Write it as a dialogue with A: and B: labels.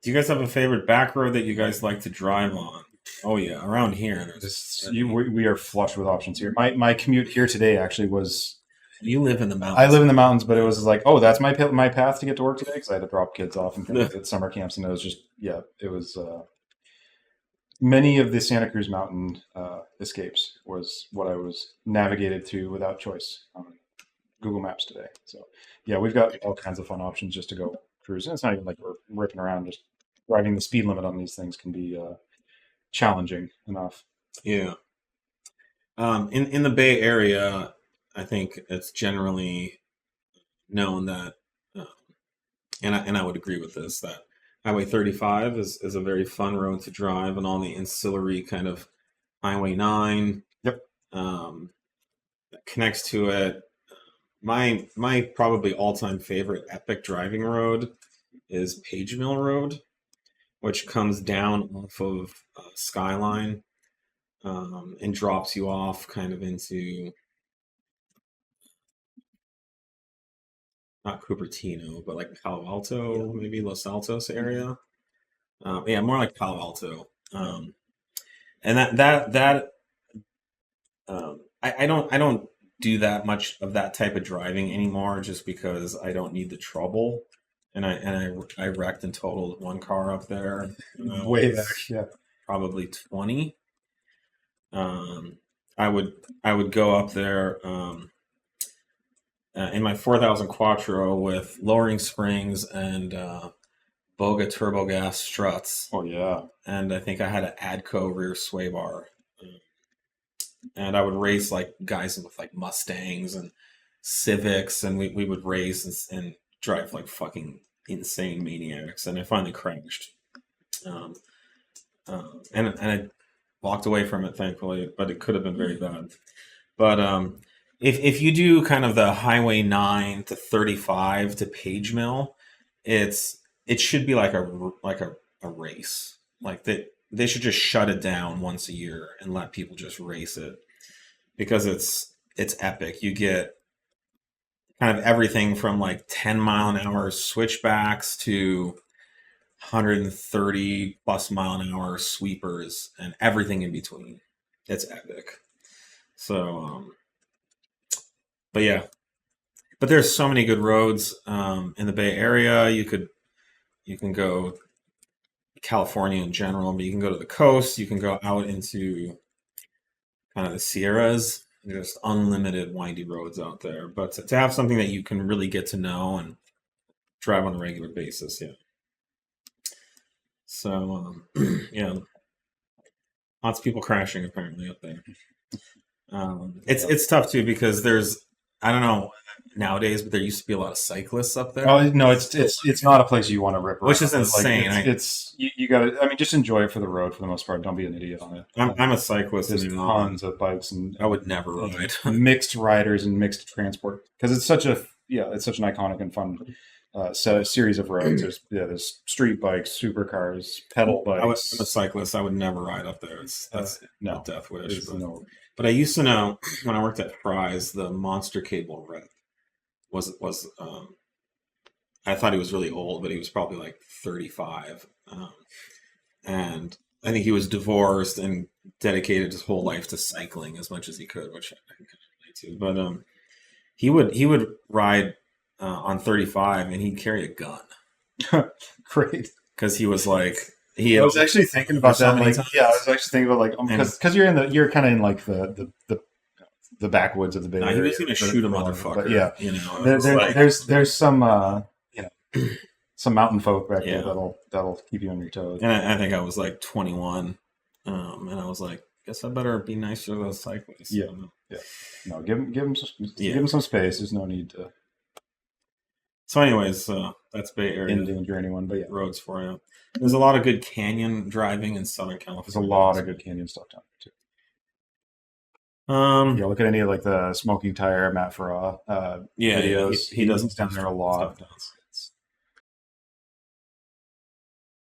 A: Do you guys have a favorite back road that you guys like to drive on? Oh yeah, around here.
B: We are flush with options here. My commute here today actually was.
A: You live in the mountains.
B: I live in the mountains, but it was like, oh, that's my path to get to work today because I had to drop kids off and things at summer camps, and it was just it was. Many of the Santa Cruz mountain escapes was what I was navigated through without choice on Google Maps today. So yeah, we've got all kinds of fun options just to go cruise. And it's not even like we're ripping around. Just driving the speed limit on these things can be challenging enough.
A: Yeah. In the Bay Area, I think it's generally known that, and I would agree with this, that Highway 35 is a very fun road to drive, and all the ancillary kind of Highway 9
B: Yep.
A: That connects to it. My probably all-time favorite epic driving road is Page Mill Road, which comes down off of Skyline and drops you off kind of into not Cupertino, but like Palo Alto, maybe Los Altos area. Yeah, more like Palo Alto. And I don't do that much of that type of driving anymore, just because I don't need the trouble. And I wrecked and totaled one car up there.
B: Way back, yeah.
A: Probably 20. I would go up there in my 4000 Quattro with lowering springs and Boga turbo gas struts.
B: Oh yeah.
A: And I think I had an Adco rear sway bar. And I would race like guys with like Mustangs and Civics, and we would race and drive like fucking insane maniacs. And I finally crashed. And I walked away from it, thankfully, but it could have been very bad. But if you do kind of the Highway 9 to 35 to Page Mill, it should be like a race. Like they should just shut it down once a year and let people just race it, because it's epic. You get kind of everything from like 10-mile-an-hour switchbacks to 130 plus mile an hour sweepers and everything in between. It's epic. So, but yeah, but there's so many good roads in the Bay Area. You can go California in general, but you can go to the coast. You can go out into kind of the Sierras. There's unlimited windy roads out there. But to have something that you can really get to know and drive on a regular basis, yeah. So, yeah, lots of people crashing apparently up there. It's tough too, because I don't know nowadays, but there used to be a lot of cyclists up there.
B: Oh no, it's not a place you want to rip around.
A: Which is insane.
B: Like, you got to. I mean, just enjoy it for the road for the most part. Don't be an idiot on it.
A: I'm a cyclist.
B: There's tons of bikes, and
A: I would never ride.
B: Mixed riders and mixed transport, because it's such an iconic and fun series of roads. There's street bikes, supercars, pedal bikes.
A: I'm a cyclist. I would never ride up there. That's
B: no
A: a death wish.
B: But
A: I used to know when I worked at Fry's, the Monster Cable rep was I thought he was really old, but he was probably like 35, and I think he was divorced and dedicated his whole life to cycling as much as he could, which I can relate to. But he would ride on 35, and he'd carry a gun.
B: Great,
A: because he was like.
B: I was actually thinking about that. I was actually thinking about because you're kind of in like the backwoods of the Bay Area.
A: He was going to shoot a motherfucker.
B: But yeah, there's some some mountain folk back there that'll keep you on your toes.
A: And I think I was like 21, and I was like, guess I better be nice to those cyclists.
B: Yeah, No, give them some space. There's no need to.
A: So, anyways, that's Bay Area.
B: Endanger anyone, but yeah,
A: roads for you. There's a lot of good canyon driving in Southern California.
B: There's a lot of good canyon stuff down there too. Look at any of like the Smoking Tire, Matt Farah videos.
A: He does
B: down there a lot.